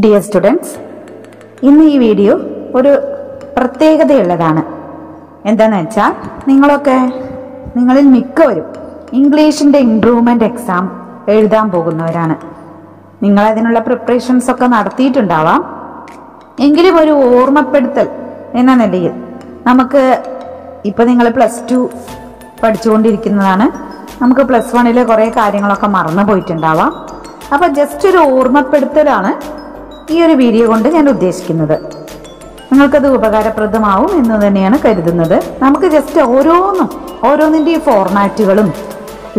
Dear students, ഇന്ന് ഈ video ഒരു പ്രത്യേകതയുള്ളതാണ്. എന്താണെന്ന് വെച്ചാൽ നിങ്ങളിൽ മിക്കവരും ഇംഗ്ലീഷിൻ്റെ ഇംപ്രൂവ്മെൻ്റ് എക്സാം എഴുതാൻ പോകുന്നവരാണ്. നിങ്ങളതിനുള്ള പ്രിപ്പറേഷൻസ് ഒക്കെ നടത്തിയിട്ടുണ്ടാവാം. എങ്കിലും ഒരു ഓർമ്മപ്പെടുത്തൽ എന്ന നിലയിൽ നമുക്ക് ഇപ്പോൾ നിങ്ങൾ +2 പഠിച്ചുകൊണ്ടിരിക്കുന്നതാണ്. നമുക്ക് +1 കുറേ കാര്യങ്ങളൊക്കെ മറന്നു പോയിട്ടുണ്ടാവാം. അപ്പോൾ ജസ്റ്റ് ഒരു ഓർമ്മപ്പെടുത്തലാണ് ഈ ഒരു വീഡിയോ കൊണ്ട് ഞാൻ ഉദ്ദേശിക്കുന്നത്. നിങ്ങൾക്കത് ഉപകാരപ്രദമാവും എന്ന് തന്നെയാണ് കരുതുന്നത്. നമുക്ക് ജസ്റ്റ് ഓരോന്നിൻ്റെയും ഫോർമാറ്റുകളും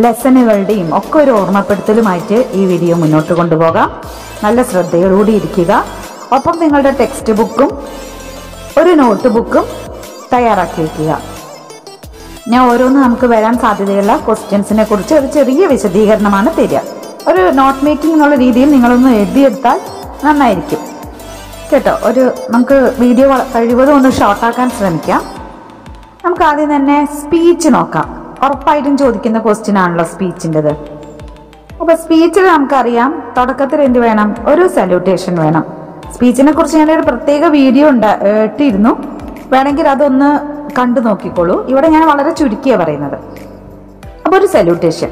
ലെസനുകളുടെയും ഒക്കെ ഒരു ഓർമ്മപ്പെടുത്തലുമായിട്ട് ഈ വീഡിയോ മുന്നോട്ട് കൊണ്ടുപോകാം. നല്ല ശ്രദ്ധയോടുകൂടി ഇരിക്കുക. ഒപ്പം നിങ്ങളുടെ ടെക്സ്റ്റ് ബുക്കും ഒരു നോട്ട് ബുക്കും തയ്യാറാക്കി വയ്ക്കുക. ഞാൻ നമുക്ക് വരാൻ സാധ്യതയുള്ള ക്വസ്റ്റ്യൻസിനെ കുറിച്ച് ഒരു ചെറിയ വിശദീകരണമാണ് തരിക. ഒരു നോട്ട് മേക്കിംഗ് എന്നുള്ള രീതിയിൽ നിങ്ങളൊന്ന് എഴുതിയെടുത്താൽ നന്നായിരിക്കും കേട്ടോ. നമുക്ക് വീഡിയോ കഴിവതും ഒന്ന് ഷോർട്ടാക്കാൻ ശ്രമിക്കാം. നമുക്ക് ആദ്യം തന്നെ സ്പീച്ച് നോക്കാം. ഉറപ്പായിട്ടും ചോദിക്കുന്ന ക്വസ്റ്റ്യൻ ആണല്ലോ സ്പീച്ചിൻ്റെത്. അപ്പോൾ സ്പീച്ചിൽ നമുക്കറിയാം തുടക്കത്തിൽ എന്ത് വേണം? ഒരു സല്യൂട്ടേഷൻ വേണം. സ്പീച്ചിനെ കുറിച്ച് ഞാനൊരു പ്രത്യേക വീഡിയോ ഇട്ടിരുന്നു. വേണമെങ്കിൽ അതൊന്ന് കണ്ടു നോക്കിക്കോളൂ. ഇവിടെ ഞാൻ വളരെ ചുരുക്കിയാണ് പറയുന്നത്. അപ്പോൾ ഒരു സല്യൂട്ടേഷൻ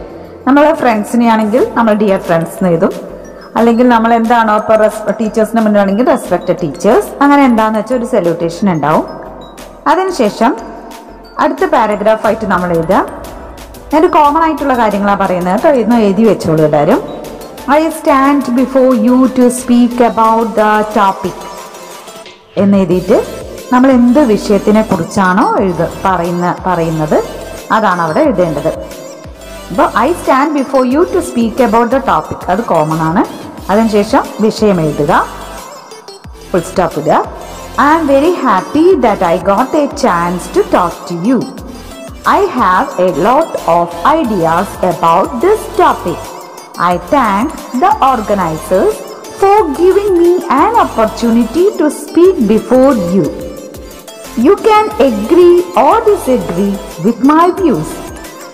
നമ്മൾ ഫ്രണ്ട്സിനെ ആണെങ്കിൽ നമ്മൾ ഡിയർ ഫ്രണ്ട്സ് എന്ന് എഴുതും. അല്ലെങ്കിൽ നമ്മൾ എന്താണോ ഇപ്പോൾ ടീച്ചേഴ്സിന് മുന്നിലാണെങ്കിൽ റെസ്പെക്റ്റഡ് ടീച്ചേഴ്സ്, അങ്ങനെ എന്താണെന്ന് വെച്ചാൽ ഒരു സല്യൂട്ടേഷൻ ഉണ്ടാവും. അതിനുശേഷം അടുത്ത പാരഗ്രാഫായിട്ട് നമ്മൾ എഴുതുക. ഞാനൊരു കോമൺ ആയിട്ടുള്ള കാര്യങ്ങളാണ് പറയുന്നത് കേട്ടോ. ഇന്ന് എഴുതി വെച്ചോളൂ എല്ലാവരും. I stand before you to speak about the topic എന്ന് എഴുതിയിട്ട് നമ്മൾ എന്ത് വിഷയത്തിനെ കുറിച്ചാണോ പറയുന്നത് അതാണ് അവിടെ എഴുതേണ്ടത്. അപ്പോൾ I stand before you to speak about the topic, അത് കോമൺ ആണ്. അതിനുശേഷം വിഷയം എഴുതുക, ഫുൾ സ്റ്റോപ്പ് ഇടുക. I am very happy that I got a chance to talk to you. I have a lot of ideas about this topic. I thank the organisers for giving me an opportunity to speak before you. You can agree or disagree with my views.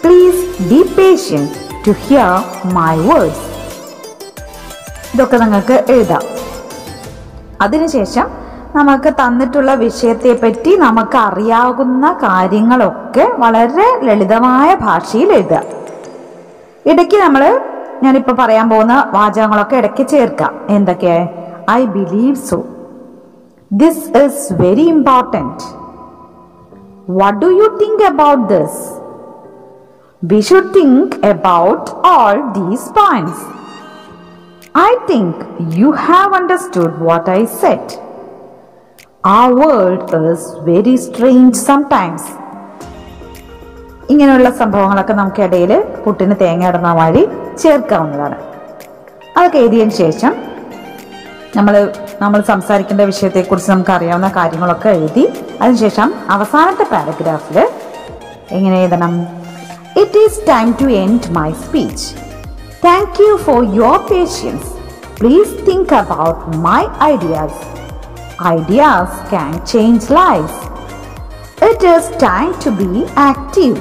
Please be patient to hear my words. ഇതൊക്കെ നിങ്ങൾക്ക് എഴുതാം. അതിനുശേഷം നമുക്ക് തന്നിട്ടുള്ള വിഷയത്തെ പറ്റി നമുക്ക് അറിയാവുന്ന കാര്യങ്ങളൊക്കെ വളരെ ലളിതമായ ഭാഷയിൽ എഴുതുക. ഇടയ്ക്ക് ഞാനിപ്പോൾ പറയാൻ പോകുന്ന വാചകങ്ങളൊക്കെ ഇടയ്ക്ക് ചേർക്കാം. എന്തൊക്കെ? I believe so. This is very important. What do you think about this? We should think about all these points. I think you have understood what I said. Our world is very strange sometimes. ഇങ്ങനെയുള്ള സംഭവങ്ങളൊക്കെ നമുക്ക് ഇടയിൽ പുട്ടിന് തേങ്ങ ഇടുന്ന മാതിരി ചേർക്കാവുന്നതാണ്. അതൊക്കെ എഴുതിയതിന് ശേഷം നമ്മൾ സംസാരിക്കേണ്ട വിഷയത്തെക്കുറിച്ച് നമുക്ക് അറിയാവുന്ന കാര്യങ്ങളൊക്കെ എഴുതി അതിനുശേഷം അവസാനത്തെ പാരഗ്രാഫിൽ എങ്ങനെ എഴുതണം? It is time to end my speech. Thank you for your patience. Please think about my ideas. Ideas can change lifes. It is time to be active.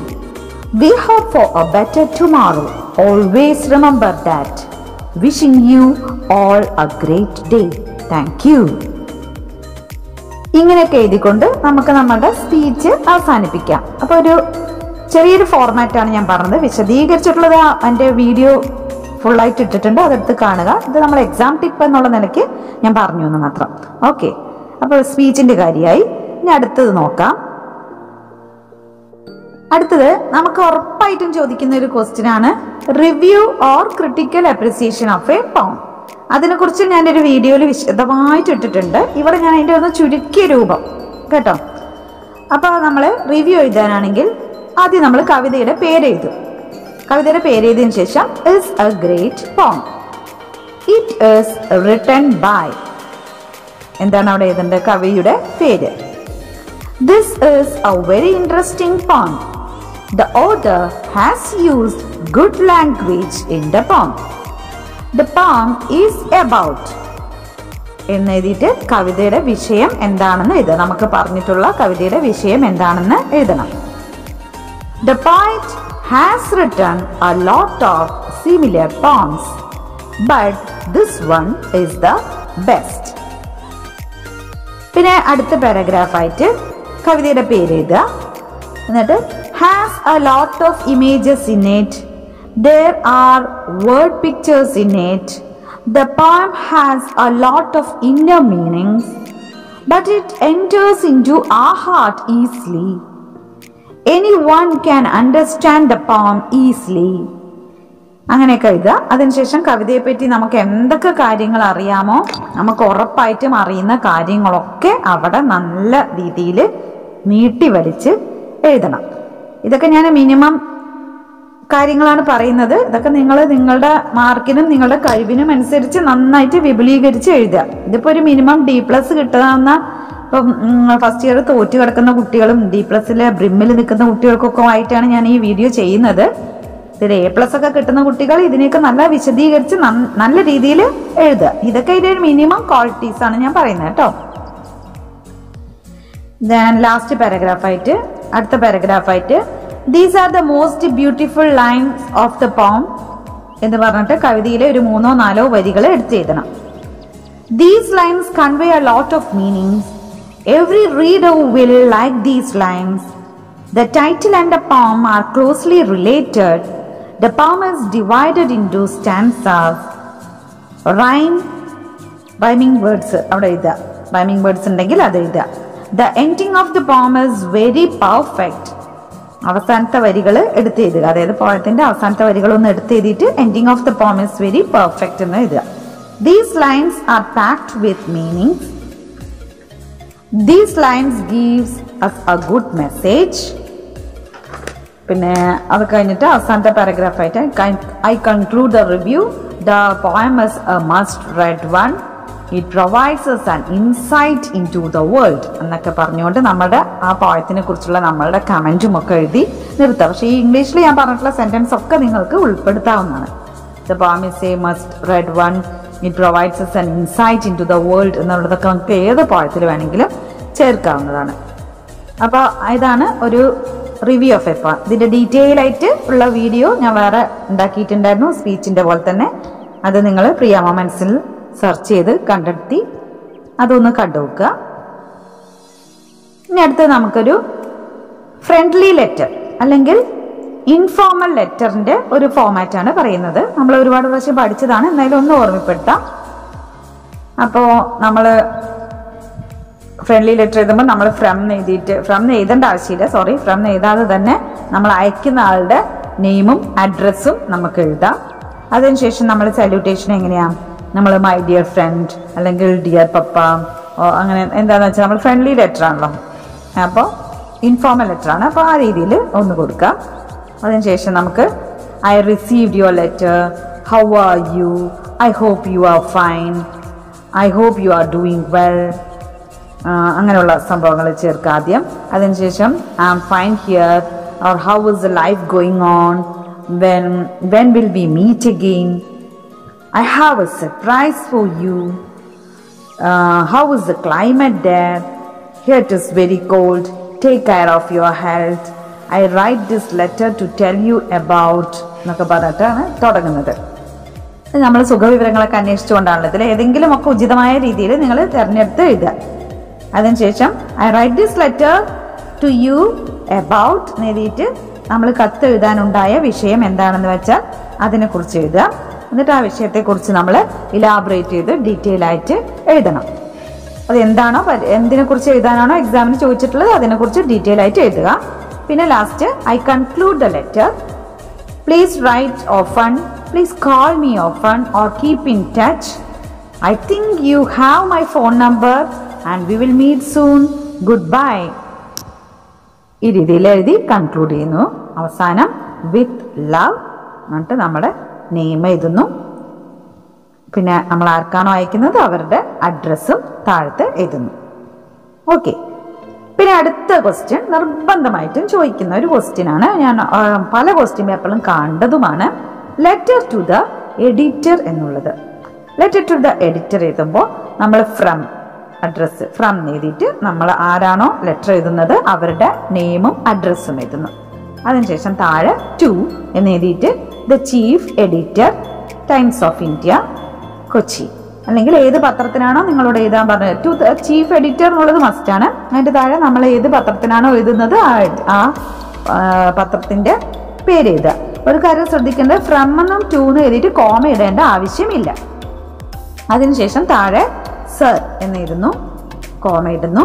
We hope for a better tomorrow. Always remember that. Wishing you all a great day. Thank you. ഇങ്ങനെയൊക്കെ എഴുതിക്കൊണ്ട് നമുക്ക് നമ്മുടെ speech അവസാനിപ്പിക്കാം. അപ്പോൾ ഒരു ചെറിയൊരു ഫോർമാറ്റാണ് ഞാൻ പറഞ്ഞത്. വിശദീകരിച്ചിട്ടുള്ളത് എൻ്റെ വീഡിയോ ഫുള്ളായിട്ട് ഇട്ടിട്ടുണ്ട്, അതെടുത്ത് കാണുക. ഇത് നമ്മൾ എക്സാം ടിപ്പ് എന്നുള്ള നിലയ്ക്ക് ഞാൻ പറഞ്ഞു എന്ന് മാത്രം. ഓക്കെ, അപ്പോൾ സ്പീച്ചിൻ്റെ കാര്യമായി. ഇനി അടുത്തത് നോക്കാം. അടുത്തത് നമുക്ക് ഉറപ്പായിട്ടും ചോദിക്കുന്ന ഒരു ക്വസ്റ്റ്യൻ ആണ് review or critical appreciation of A പോം. അതിനെക്കുറിച്ച് ഞാനൊരു വീഡിയോയിൽ വിശദമായിട്ട് ഇട്ടിട്ടുണ്ട്. ഇവിടെ ഞാൻ അതിൻ്റെ ഒന്ന് ചുരുക്കിയ രൂപം കേട്ടോ. അപ്പോൾ നമ്മൾ റിവ്യൂ എഴുതാനാണെങ്കിൽ ആദ്യം നമ്മൾ കവിതയുടെ പേരെഴുതും. കവിതയുടെ പേരെഴുതിയതിനു ശേഷം is a great poem. It is written by. എന്താണ് അവിടെ എഴുതേണ്ടത്? കവിയുടെ പേര്. This is a very interesting poem. The author has used good language in the poem. The poem is about എന്ന് എഴുതിയിട്ട് കവിതയുടെ വിഷയം എന്താണെന്ന് എഴുതുക. നമുക്ക് പറഞ്ഞിട്ടുള്ള കവിതയുടെ വിഷയം എന്താണെന്ന് എഴുതണം. The poet has written a lot of similar poems, but this one is the best. പിന്നെ അടുത്ത പാരഗ്രാഫായിട്ട് കവിതയുടെ പേര് എഴുതുക. എന്നിട്ട് has A lot of images in it, there are word pictures in it, the poem has a lot of inner meanings, but it enters into our heart easily. Anyone can understand the poem easily. അങ്ങനെയൊക്കെ എഴുതുക. അതിനുശേഷം കവിതയെ പറ്റി നമുക്ക് എന്തൊക്കെ കാര്യങ്ങൾ അറിയാമോ, നമുക്ക് ഉറപ്പായിട്ടും അറിയുന്ന കാര്യങ്ങളൊക്കെ അവിടെ നല്ല രീതിയിൽ നീട്ടി വലിച്ച് എഴുതണം. ഇതൊക്കെ ഞാൻ മിനിമം കാര്യങ്ങളാണ് പറയുന്നത്. ഇതൊക്കെ നിങ്ങൾ നിങ്ങളുടെ മാർക്കിനും നിങ്ങളുടെ കഴിവിനും അനുസരിച്ച് നന്നായിട്ട് വിപുലീകരിച്ച് എഴുതുക. ഇതിപ്പോ ഒരു മിനിമം D+ കിട്ടുന്ന, ഇപ്പം ഫസ്റ്റ് ഇയർ തോറ്റു കിടക്കുന്ന കുട്ടികളും D+ലെ ബ്രിമ്മിൽ നിൽക്കുന്ന കുട്ടികൾക്കൊക്കെ ആയിട്ടാണ് ഞാൻ ഈ വീഡിയോ ചെയ്യുന്നത്. ഇതിൽ A+ ഒക്കെ കിട്ടുന്ന കുട്ടികൾ ഇതിനെയൊക്കെ നല്ല വിശദീകരിച്ച് നല്ല രീതിയിൽ എഴുതുക. ഇതൊക്കെ ഇതിന്റെ മിനിമം ക്വാളിറ്റീസ് ആണ് ഞാൻ പറയുന്നത് കേട്ടോ. ലാസ്റ്റ് പാരഗ്രാഫായിട്ട് അടുത്ത പാരഗ്രാഫായിട്ട് These are the most beautiful lines of the poem എന്ന് പറഞ്ഞിട്ട് കവിതയിലെ ഒരു 3-4 വരികൾ എടുത്തെഴുതണം. These lines convey a lot of meanings. Every reader will like these lines. The title and the poem are closely related. The poem is divided into stanzas. Rhyming words അവിടെ എഴുതുക. Rhyming words ഉണ്ടെങ്കിൽ അത് എഴുതുക. The ending of the poem is very perfect. അവസാനത്തെ വരികൾ എടുത്തെഴുതുക. അതായത് പോയത്തിന്റെ അവസാനത്തെ വരികൾ ഒന്ന് എടുത്തെഴുതിയിട്ട് ending of the poem is very perfect എന്ന് എഴുതുക. These lines are packed with meanings. These lines gives us a good message. പിന്നെ അത് കഴിഞ്ഞിട്ട് അവസാനത്തെ പാരഗ്രാഫായിട്ട് I conclude the review. The poem is a must read one. It provides us an insight into the world എന്നൊക്കെ പറഞ്ഞുകൊണ്ട് നമ്മുടെ ആ പോയത്തിനെ കുറിച്ചുള്ള നമ്മളുടെ കമന്റും ഒക്കെ എഴുതി നിർത്താം. പക്ഷേ ഈ ഇംഗ്ലീഷിൽ ഞാൻ പറഞ്ഞിട്ടുള്ള സെന്റൻസ് ഒക്കെ നിങ്ങൾക്ക് ഉൾപ്പെടുത്താവുന്നതാണ്. The poem is a must read one. It provides us an insight into the world എന്നുള്ളതൊക്കെ നമുക്ക് ഏത് പോയത്തിൽ വേണമെങ്കിലും ചേർക്കാവുന്നതാണ്. അപ്പോൾ ഇതാണ് ഒരു റിവ്യൂ ഓഫ് എ പോയം. ഇതിന്റെ ഡീറ്റെയിൽ ആയിട്ട് ഉള്ള വീഡിയോ ഞാൻ വേറെ ഉണ്ടാക്കിയിട്ടുണ്ടായിരുന്നു, സ്പീച്ചിന്റെ പോലെ തന്നെ. അത് നിങ്ങൾ പ്രിയ മൊമെന്റ്സിൽ സെർച്ച് ചെയ്ത് കണ്ടെത്തി അതൊന്ന് കണ്ടുനോക്കുക. ഇനി അടുത്ത് നമുക്കൊരു ഫ്രണ്ട്ലി ലെറ്റർ അല്ലെങ്കിൽ ഇൻഫോർമൽ ലെറ്ററിന്റെ ഒരു ഫോമാറ്റാണ് പറയുന്നത്. നമ്മൾ ഒരുപാട് പ്രാവശ്യം പഠിച്ചതാണ്, എന്നാലും ഒന്ന് ഓർമ്മപ്പെടുത്താം. അപ്പോൾ നമ്മൾ ഫ്രണ്ട്ലി ലെറ്റർ എഴുതുമ്പോൾ നമ്മൾ ഫ്രം എഴുതേണ്ട ആവശ്യമില്ല. ഫ്രം എഴുതാതെ തന്നെ നമ്മൾ അയക്കുന്ന ആളുടെ നെയിമും അഡ്രസ്സും നമുക്ക് എഴുതാം. അതിനുശേഷം നമ്മൾ സല്യൂട്ടേഷൻ എങ്ങനെയാണ്, നമ്മൾ മൈ ഡിയർ ഫ്രണ്ട് അല്ലെങ്കിൽ ഡിയർ പപ്പ അങ്ങനെ എന്താണെന്ന് വെച്ചാൽ നമ്മൾ ഫ്രണ്ട്ലി ലെറ്റർ ആണല്ലോ. അപ്പോൾ ഇൻഫോർമൽ ലെറ്റർ ആണ്. അപ്പോൾ ആ രീതിയിൽ ഒന്ന് കൊടുക്കാം. അതിനുശേഷം നമുക്ക് I received your letter, how are you, I hope you are fine, I hope you are doing well, അങ്ങനെയുള്ള സംഭവങ്ങൾ ചേർക്കുക ആദ്യം. അതിനുശേഷം I am fine here or how is the life going on, when will we meet again, I have a surprise for you, how is the climate there, here it is very cold, take care of your health, I write this letter to tell you about എന്നൊക്കെ പറഞ്ഞിട്ടാണ് തുടങ്ങുന്നത്. നമ്മൾ സുഖവിവരങ്ങളൊക്കെ അന്വേഷിച്ചുകൊണ്ടാണല്ലോ. ഇതിൽ ഏതെങ്കിലും ഒക്കെ ഉചിതമായ രീതിയിൽ നിങ്ങൾ തിരഞ്ഞെടുത്ത് എഴുതുക. അതിനുശേഷം I write this letter to you about എഴുതിയിട്ട് നമ്മൾ കത്ത് എഴുതാനുണ്ടായ വിഷയം എന്താണെന്ന് വെച്ചാൽ അതിനെക്കുറിച്ച് എഴുതുക. എന്നിട്ട് ആ വിഷയത്തെക്കുറിച്ച് നമ്മൾ ഇലാബറേറ്റ് ചെയ്ത് ഡീറ്റെയിൽ ആയിട്ട് എഴുതണം. അത് എന്താണോ എന്തിനെക്കുറിച്ച് എഴുതാനാണോ എക്സാമിന് ചോദിച്ചിട്ടുള്ളത് അതിനെക്കുറിച്ച് ഡീറ്റെയിൽ ആയിട്ട് എഴുതുക. പിന്നെ last I conclude the letter, please write often, please call me often or keep in touch, I think you have my phone number and we will meet soon, good bye. ഈ രീതിയിൽ എഴുതി conclude ചെയ്യുന്നു. അവസാനം with love എന്നിട്ട് നമ്മുടെ name എഴുതുന്നു. പിന്നെ നമ്മൾ ആർക്കാണോ അയക്കുന്നത് അവരുടെ അഡ്രസ്സും താഴത്ത് എഴുതുന്നു. ഓക്കെ. പിന്നെ അടുത്ത ക്വസ്റ്റ്യൻ നിർബന്ധമായിട്ടും ചോദിക്കുന്ന ഒരു ക്വസ്റ്റ്യൻ ആണ്. ഞാൻ പല ക്വസ്റ്റ്യൻ പേപ്പറിലും കണ്ടതുമാണ്. ലെറ്റർ ടു ദ എഡിറ്റർ എന്നുള്ളത്. ലെറ്റർ ടു ദ എഡിറ്റർ എഴുതുമ്പോൾ നമ്മൾ ഫ്രം അഡ്രസ്സ് ഫ്രം എഴുതിയിട്ട് നമ്മൾ ആരാണോ ലെറ്റർ എഴുതുന്നത് അവരുടെ നെയിമും അഡ്രസ്സും എഴുതുന്നു. അതിനുശേഷം താഴെ ടു എന്ന് എഴുതിയിട്ട് the chief editor times of India Kochi അല്ലെങ്കിൽ ഏത് പത്രത്തിനാണോ നിങ്ങളോട് എഴുതാൻ പറഞ്ഞത്. ടു ചീഫ് എഡിറ്റർ എന്നുള്ളത് മസ്റ്റാണ്. അതിൻ്റെ താഴെ നമ്മൾ ഏത് പത്രത്തിനാണോ എഴുതുന്നത് ആ പത്രത്തിൻ്റെ പേര് എഴുതുക. ഒരു കാര്യം ശ്രദ്ധിക്കേണ്ടത്, ഫ്രം എന്നും ടു എന്ന് എഴുതിയിട്ട് കോമ ഇടേണ്ട ആവശ്യമില്ല. അതിനുശേഷം താഴെ സർ എന്നെഴുതുന്നു, കോമ ഇടുന്നു.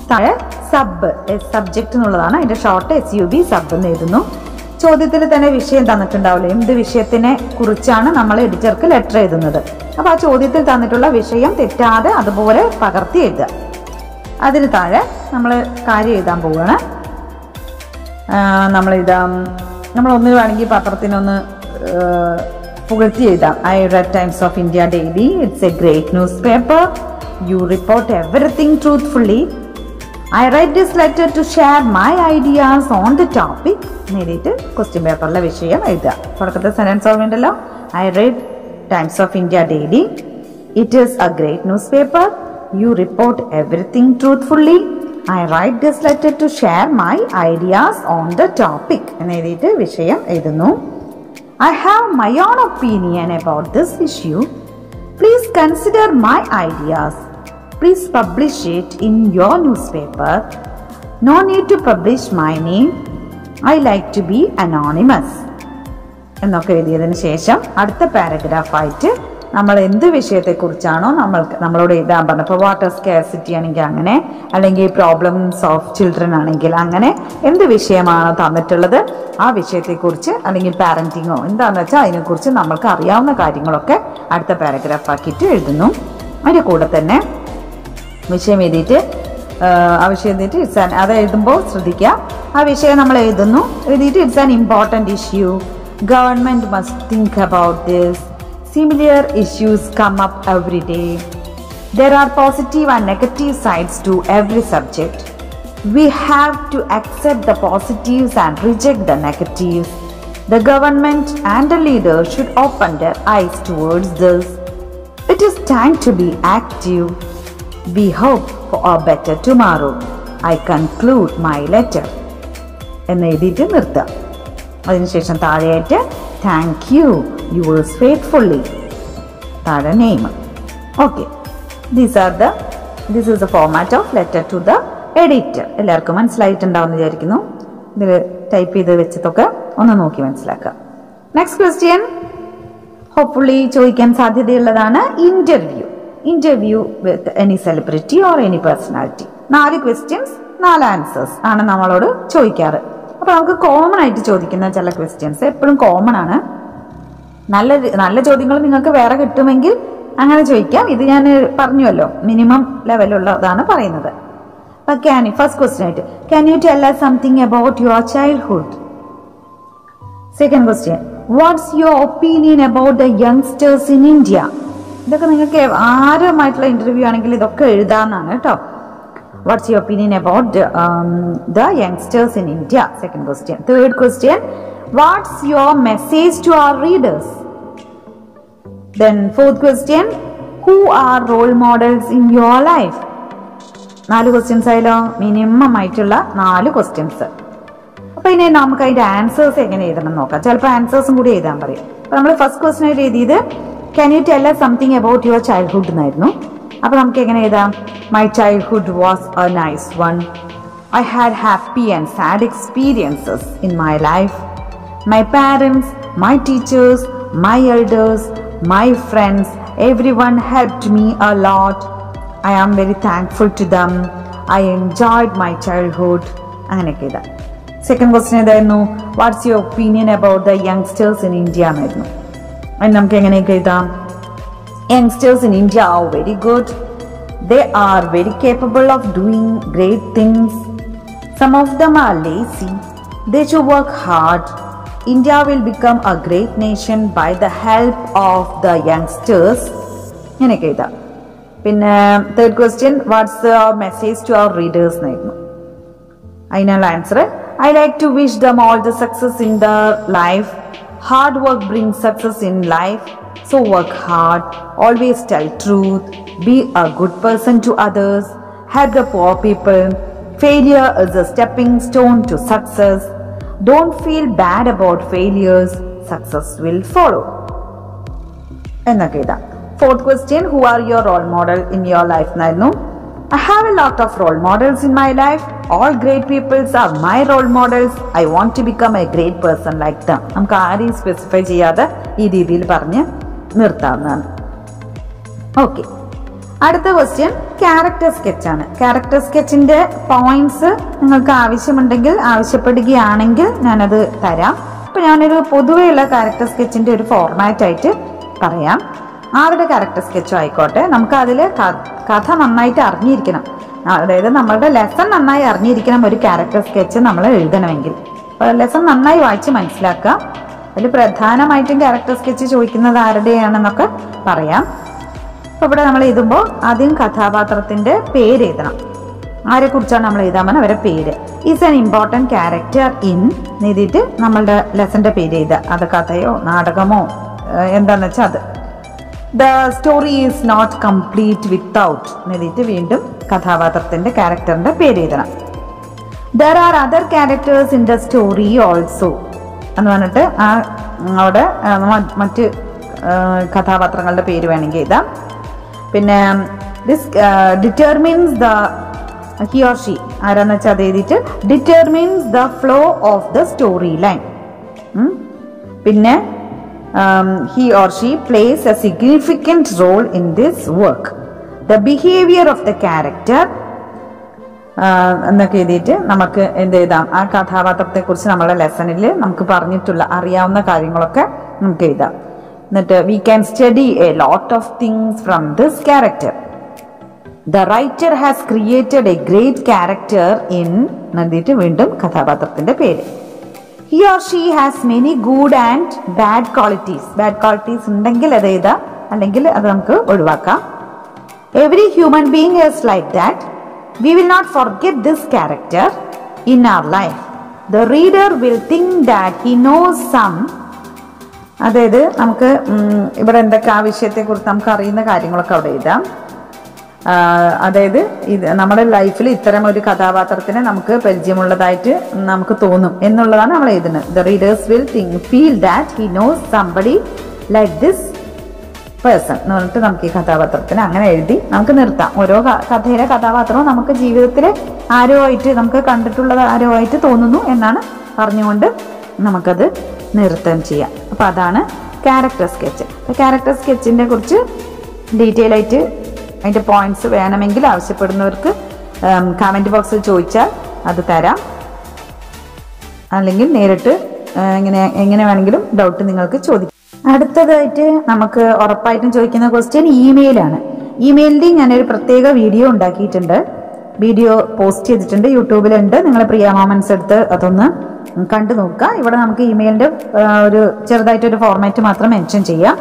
താഴെ സബ്, സബ്ജക്റ്റ് എന്നുള്ളതാണ്, അതിൻ്റെ ഷോർട്ട് SUB സബ് എന്ന് എഴുതുന്നു. ചോദ്യത്തിൽ തന്നെ വിഷയം തന്നിട്ടുണ്ടാവില്ല, എന്ത് വിഷയത്തിനെ കുറിച്ചാണ് നമ്മൾ എഡിറ്റർക്ക് ലെറ്റർ എഴുതുന്നത്. അപ്പോൾ ആ ചോദ്യത്തിൽ തന്നിട്ടുള്ള വിഷയം തെറ്റാതെ അതുപോലെ പകർത്തി എഴുതുക. അതിന് താഴെ നമ്മൾ കാര്യം എഴുതാൻ പോവുകയാണ്. നമ്മളൊന്ന് വേണമെങ്കിൽ പത്രത്തിനൊന്ന് പുകഴ്ത്തി എഴുതാം. I read Times of India daily, it's a great newspaper, you report everything truthfully. I write this letter to share my ideas on the topic. നേരിട്ട് ക്വസ്റ്റ്യൻ പേപ്പറിലെ വിഷയം എഴുതുക. തുടക്കത്തെ സെന്റൻസ് ഓർമ്മയുണ്ടല്ലോ, I read Times of India daily, it is a great newspaper, you report everything truthfully, I write this letter to share my ideas on the topic എന്ന് എഴുതിയിട്ട് വിഷയം എഴുതുന്നു. I have my own opinion about this issue, please consider my ideas, please publish it in your newspaper, no need to publish my name, I like to be anonymous എന്നൊക്കെ എഴുതിയതിന് ശേഷം അടുത്ത പാരഗ്രാഫായിട്ട് നമ്മൾ എന്ത് വിഷയത്തെക്കുറിച്ചാണോ നമ്മളോട് എഴുതാൻ പറഞ്ഞത്. ഇപ്പോൾ വാട്ടർ സ്കാർസിറ്റി ആണെങ്കിൽ അങ്ങനെ, അല്ലെങ്കിൽ പ്രോബ്ലംസ് ഓഫ് ചിൽഡ്രൻ ആണെങ്കിൽ അങ്ങനെ, എന്ത് വിഷയമാണോ തന്നിട്ടുള്ളത് ആ വിഷയത്തെക്കുറിച്ച്, അല്ലെങ്കിൽ പാരന്റിങ്ങോ എന്താണെന്ന് വെച്ചാൽ അതിനെക്കുറിച്ച് നമ്മൾക്ക് അറിയാവുന്ന കാര്യങ്ങളൊക്കെ അടുത്ത പാരഗ്രാഫാക്കിയിട്ട് എഴുതുന്നു. അതിൻ്റെ കൂടെ തന്നെ വിഷയം എഴുതിയിട്ട് ആ വിഷയം എഴുതിയിട്ട് അത് എഴുതുമ്പോൾ ശ്രദ്ധിക്കുക, ആ വിഷയം നമ്മൾ എഴുതിയിട്ട് it's an important issue, government must think about this, similar issues come up every day, there are positive and negative sides to every subject, we have to accept the positives and reject the negatives, the government and the leaders should open their eyes towards this, it is time to be active, we hope for a better tomorrow, I conclude my letter എന്ന് എഴുതിയിട്ട് നിർത്തുക. അതിനുശേഷം താഴെയായിട്ട് thank you, yours faithfully, താഴെ name. Okay, this is the format of letter to the editor. എല്ലാവർക്കും മനസ്സിലായിട്ടുണ്ടാവുമെന്ന് വിചാരിക്കുന്നു. ഇതിൽ ടൈപ്പ് ചെയ്ത് വെച്ചതൊക്കെ ഒന്ന് നോക്കി മനസ്സിലാക്കുക. നെക്സ്റ്റ് ക്വസ്റ്റ്യൻ ഹോപ്പ്ഫുള്ളി ചോദിക്കാൻ സാധ്യതയുള്ളതാണ്. Interview with any celebrity or any personality. 4 questions 4 answers ആണ് നമ്മളോട് ചോദിക്കാറ്. അപ്പൊ നമുക്ക് കോമൺ ആയിട്ട് ചോദിക്കുന്ന ചില ക്വസ്റ്റ്യൻസ് എപ്പോഴും കോമൺ ആണ്. നല്ല ചോദ്യങ്ങൾ നിങ്ങൾക്ക് വേറെ കിട്ടുമെങ്കിൽ അങ്ങനെ ചോദിക്കാം. ഇത് ഞാൻ പറഞ്ഞുവല്ലോ, മിനിമം ലെവലുള്ളതാണ് പറയുന്നത്. ഫസ്റ്റ് ക്വസ്റ്റ്യൻ ആയിട്ട്, can you tell us something about your childhood? Second question, what's your opinion about the youngsters in India? ഇതൊക്കെ നിങ്ങൾക്ക് ആരുമായിട്ടുള്ള ഇന്റർവ്യൂ ആണെങ്കിൽ ഇതൊക്കെ എഴുതാന്നാണ് കേട്ടോ. What's your opinion about the youngsters in India? Second question. Third question, what's your message to our readers? Then fourth question, who are role models in your life? 4 questions ആയാലോ, minimum ആയിട്ടുള്ള 4 questions. അപ്പൊ ഇനി നമുക്ക് അതിന്റെ answers എങ്ങനെ എഴുതണം നോക്കാം. ചിലപ്പോൾ ആൻസേഴ്സും കൂടി എഴുതാൻ പറയും. അപ്പൊ നമ്മൾ ഫസ്റ്റ് ക്വസ്റ്റ്യൻ ആയിട്ട് എഴുതിയത് can you tell us something about your childhood എന്നായിരുന്നു. അപ്പൊ നമുക്ക് എങ്ങനെ എഴുതാം? My childhood was A nice one. I had happy and sad experiences in my life. My parents, my teachers, my elders, my friends, everyone helped me a lot. I am very thankful to them. I enjoyed my childhood. അങ്ങനെയൊക്കെ ഇതാ. Second question ഏതായിരുന്നു? Watts your opinion about the youngsters in India എന്നായിരുന്നു. അതിന് നമുക്ക് എങ്ങനെയൊക്കെ എഴുതാം? Youngsters in India are very good. They are very capable of doing great things. Some of them are lazy. They should work hard. India will become a great nation by the help of the youngsters. ഇങ്ങനെയൊക്കെ എഴുതാം. പിന്നെ third question, what's the message to our readers എന്നായിരുന്നു. അതിനുള്ള answer, I like to wish them all the success in the life. Hard work brings success in life. So work hard. Always tell truth. Be a good person to others. Help the poor people. Failure is a stepping stone to success. Don't feel bad about failures. Success will follow. എന്നൊക്കെ ഇതാ. Fourth question, who are your role model in your life എന്നായിരുന്നു. I have a lot of role models in my life. All great people are my role models. I want to become a great person like them. നമുക്ക് ആരെയും specify ചെയ്യാതെ ഈ രീതിയിൽ പറഞ്ഞ് നിർത്താവുന്നതാണ്. Okay, അടുത്ത question character സ്കെച്ചാണ്. Character സ്കെച്ചിന്റെ points നിങ്ങൾക്ക് ആവശ്യമുണ്ടെങ്കിൽ ആവശ്യപ്പെടുകയാണെങ്കിൽ ഞാനത് തരാം. അപ്പൊ ഞാനൊരു പൊതുവെയുള്ള ക്യാരക്ടർ സ്കെച്ചിന്റെ ഒരു ഫോർമാറ്റ് ആയിട്ട് പറയാം. ആരുടെ ക്യാരക്ടർ സ്കെച്ചും ആയിക്കോട്ടെ, നമുക്ക് അതിൽ കഥ നന്നായിട്ട് അറിഞ്ഞിരിക്കണം. അതായത് നമ്മളുടെ ലെസൺ നന്നായി അറിഞ്ഞിരിക്കണം ഒരു ക്യാരക്ടർ സ്കെച്ച് നമ്മൾ എഴുതണമെങ്കിൽ. അപ്പോൾ ലെസൺ നന്നായി വായിച്ച് മനസ്സിലാക്കുക. അതിൽ പ്രധാനമായിട്ടും ക്യാരക്ടർ സ്കെച്ച് ചോദിക്കുന്നത് ആരുടെയാണെന്നൊക്കെ പറയാം. അപ്പോൾ ഇവിടെ നമ്മൾ എഴുതുമ്പോൾ ആദ്യം കഥാപാത്രത്തിന്റെ പേര് എഴുതണം. ആരെക്കുറിച്ചാണ് നമ്മൾ എഴുതാൻ പറഞ്ഞാൽ അവരുടെ പേര്. Is an important character in എഴുതിയിട്ട് നമ്മളുടെ ലെസന്റെ പേര് എഴുതുക. അത് കഥയോ നാടകമോ എന്താണെന്ന് വെച്ചാൽ അത്. The story is not complete without എഴുതിയിട്ട് വീണ്ടും കഥാപാത്രത്തിന്റെ ക്യാരക്ടറിന്റെ പേര് എഴുതണം. There are other characters in the story also എന്ന് പറഞ്ഞിട്ട് അവിടെ മറ്റ് കഥാപാത്രങ്ങളുടെ പേര് വേണമെങ്കിൽ എഴുതാം. പിന്നെ this determines the he or she ആരാന്ന് വെച്ചാൽ അത് എഴുതിയിട്ട് determines the flow of the story line. പിന്നെ he or she plays a significant role in this work. The behavior of the character എന്നൊക്കെ എഴുതിയിട്ട് നമുക്ക് എന്ത് എഴുതാം, ആ കഥാപാത്രത്തെ കുറിച്ച് നമ്മളെ ലെസണിൽ നമുക്ക് പറഞ്ഞിട്ടുള്ള അറിയാവുന്ന കാര്യങ്ങളൊക്കെ നമുക്ക് എഴുതാം. എന്നിട്ട് we can study a lot of things from this character. The writer has created a great character in എഴുതിയിട്ട് വീണ്ടും കഥാപാത്രത്തിന്റെ പേര്. He or she has many good and bad qualities. Bad qualities ഉണ്ടെങ്കിൽ അത് എഴുതാം, അല്ലെങ്കിൽ അത് നമുക്ക് ഒഴിവാക്കാം. Every human being is like that. We will not forget this character in our life. The reader will think that he knows some. അതായത് നമുക്ക് ഇവിടെ എന്തൊക്കെ ആ വിഷയത്തെക്കുറിച്ച് നമുക്ക് അറിയുന്ന കാര്യങ്ങളൊക്കെ അവിടെ എഴുതാം. അതായത് ഇത് നമ്മുടെ ലൈഫിൽ ഇത്തരം ഒരു കഥാപാത്രത്തിനെ നമുക്ക് പരിചയമുള്ളതായിട്ട് നമുക്ക് തോന്നും എന്നുള്ളതാണ് നമ്മൾ എഴുതുന്നത്. The readers will feel that he knows somebody like this person എന്ന് പറഞ്ഞിട്ട് നമുക്ക് ഈ കഥാപാത്രത്തിന് അങ്ങനെ എഴുതി നമുക്ക് നിർത്താം. ഓരോ കഥയിലെ കഥാപാത്രവും നമുക്ക് ജീവിതത്തിൽ ആരോ ആയിട്ട് നമുക്ക് കണ്ടിട്ടുള്ളത് ആരോ ആയിട്ട് തോന്നുന്നു എന്നാണ് പറഞ്ഞുകൊണ്ട് നമുക്കത് നിർത്തം ചെയ്യാം. അപ്പം അതാണ് ക്യാരക്ടർ സ്കെച്ച്. ക്യാരക്ടർ സ്കെച്ചിനെ കുറിച്ച് ഡീറ്റെയിൽ ആയിട്ട് അതിൻ്റെ പോയിന്റ്സ് വേണമെങ്കിൽ ആവശ്യപ്പെടുന്നവർക്ക് കമൻറ്റ് ബോക്സിൽ ചോദിച്ചാൽ അത് തരാം. അല്ലെങ്കിൽ നേരിട്ട് എങ്ങനെ വേണമെങ്കിലും ഡൗട്ട് നിങ്ങൾക്ക് ചോദിക്കാം. അടുത്തതായിട്ട് നമുക്ക് ഉറപ്പായിട്ടും ചോദിക്കുന്ന ക്വസ്റ്റ്യൻ ഇമെയിലാണ്. ഇമെയിലിൽ ഞാനൊരു പ്രത്യേക വീഡിയോ ഉണ്ടാക്കിയിട്ടുണ്ട്. വീഡിയോ പോസ്റ്റ് ചെയ്തിട്ടുണ്ട്, യൂട്യൂബിലുണ്ട്. നിങ്ങൾ പ്രിയ മൊമെന്റ്സ് എടുത്ത് അതൊന്ന് കണ്ടു നോക്കുക. ഇവിടെ നമുക്ക് ഇമെയിലിൻ്റെ ഒരു ചെറുതായിട്ടൊരു ഫോർമാറ്റ് മാത്രം മെൻഷൻ ചെയ്യാം.